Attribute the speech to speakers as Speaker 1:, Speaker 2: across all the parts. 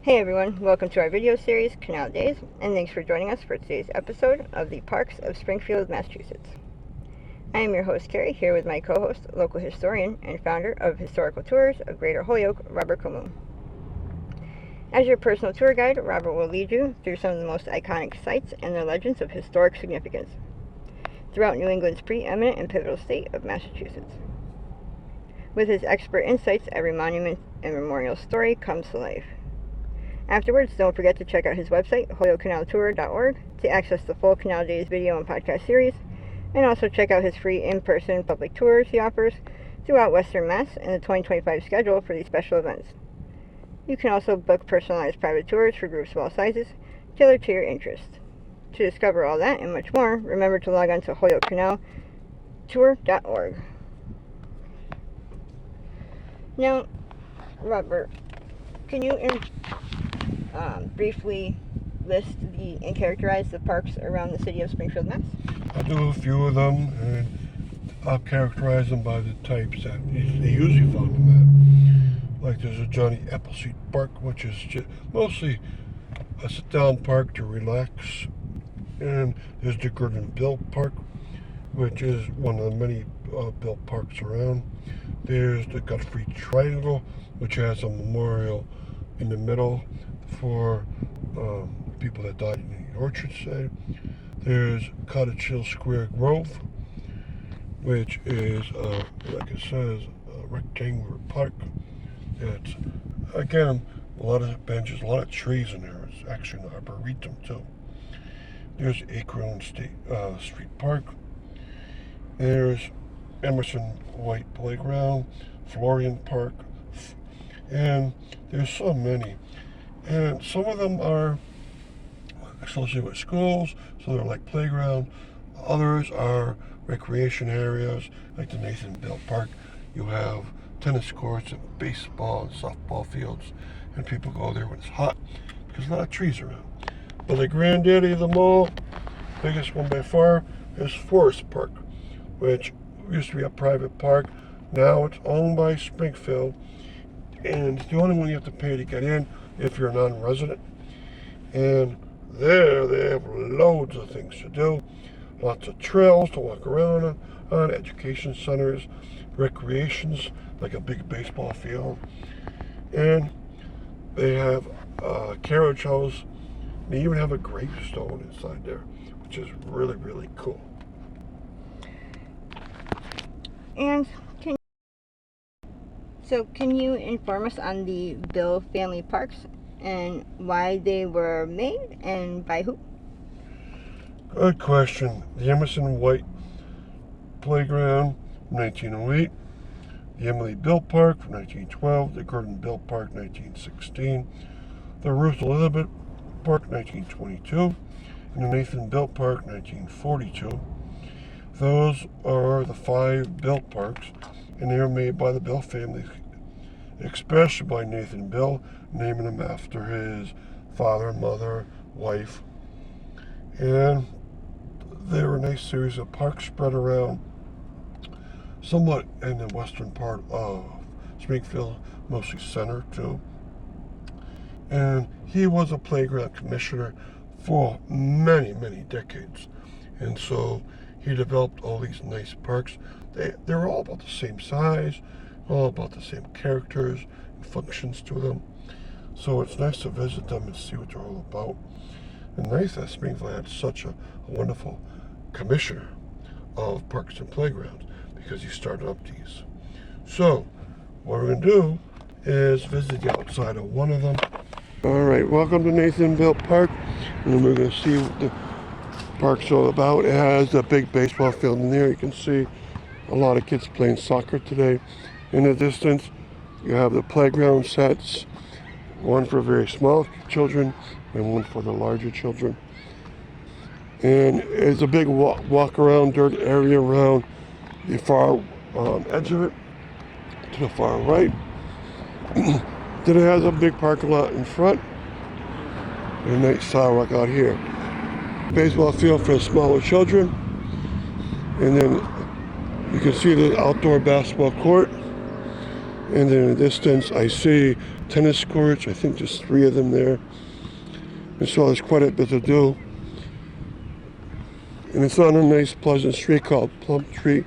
Speaker 1: Hey everyone, welcome to our video series, Canal Days, and thanks for joining us for today's episode of the Parks of Springfield, Massachusetts. I am your host, Carrie, here with my co-host, local historian, and founder of Historical Tours of Greater Holyoke, Robert Camus. As your personal tour guide, Robert will lead you through some of the most iconic sites and their legends of historic significance throughout New England's preeminent and pivotal state of Massachusetts. With his expert insights, every monument and memorial story comes to life. Afterwards, don't forget to check out his website, holyokecanaltour.org, to access the full Canal Days video and podcast series, and also check out his free in-person public tours he offers throughout Western Mass and the 2025 schedule for these special events. You can also book personalized private tours for groups of all sizes, tailored to your interests. To discover all that and much more, remember to log on to holyokecanaltour.org. Now, Robert, can you briefly list and characterize the parks around the city of Springfield, Mass?
Speaker 2: I'll do a few of them, and I'll characterize them by the types that they usually found them at. Like there's a Johnny Appleseed Park, which is mostly a sit-down park to relax. And there's the Gordon Bill Park, which is one of the many built parks around. There's the Godfrey Triangle, which has a memorial in the middle for people that died in the orchard side. There's Cottage Hill Square Grove, which is, like it says, a rectangular park. It's, again, a lot of benches, a lot of trees in there. It's actually an arboretum, too. There's Acorn Street Park. There's Emerson White Playground, Florian Park, and there's so many. And some of them are associated with schools, so they're like playground. Others are recreation areas, like the Nathan Bill Park. You have tennis courts and baseball and softball fields, and people go there when it's hot because a lot of trees around. But the granddaddy of them all, biggest one by far, is Forest Park, which used to be a private park. Now it's owned by Springfield, and it's the only one you have to pay to get in if you're a non-resident. And there they have loads of things to do, lots of trails to walk around on, education centers, recreations like a big baseball field, and they have a carriage house. They even have a gravestone inside there, which is really, really cool.
Speaker 1: And can you inform us on the Bill family parks and why they were made and by who?
Speaker 2: Good question. The Emerson White Playground from 1908, the Emily Bill Park from 1912, the Gordon Bill Park 1916, the Ruth Elizabeth Park 1922, and the Nathan Bill Park 1942. Those are the 5 Bill parks, and they were made by the Bill family, especially by Nathan Bill, naming them after his father, mother, wife. And they were a nice series of parks spread around somewhat in the western part of Springfield, mostly center too. And he was a playground commissioner for many, many decades. And so he developed all these nice parks. They're all about the same size, all about the same characters and functions to them. So it's nice to visit them and see what they're all about. And nice that Springfield had such a wonderful commissioner of parks and playgrounds, because he started up these. So what we're going to do is visit the outside of one of them. All right, welcome to Nathan Bill Park, and we're going to see what the park's all about. It has a big baseball field in there. You can see a lot of kids playing soccer today. In the distance, you have the playground sets, one for very small children and one for the larger children. And it's a big walk around dirt area around the far edge of it to the far right. Then it has a big parking lot in front and a nice sidewalk out here. Baseball field for the smaller children, and then you can see the outdoor basketball court, And then in the distance, I see tennis courts. I think there's 3 of them there. And so there's quite a bit to do. And it's on a nice, pleasant street called Plum Street.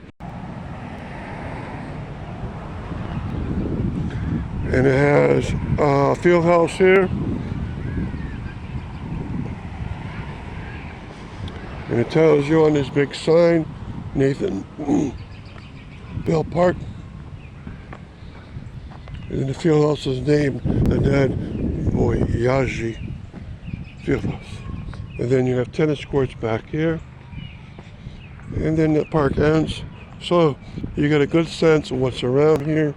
Speaker 2: And it has a field house here. And it tells you on this big sign, Nathan Bell Park. And the field house is named the Ned Voyage Field House. And then you have tennis courts back here. And then the park ends. So you get a good sense of what's around here.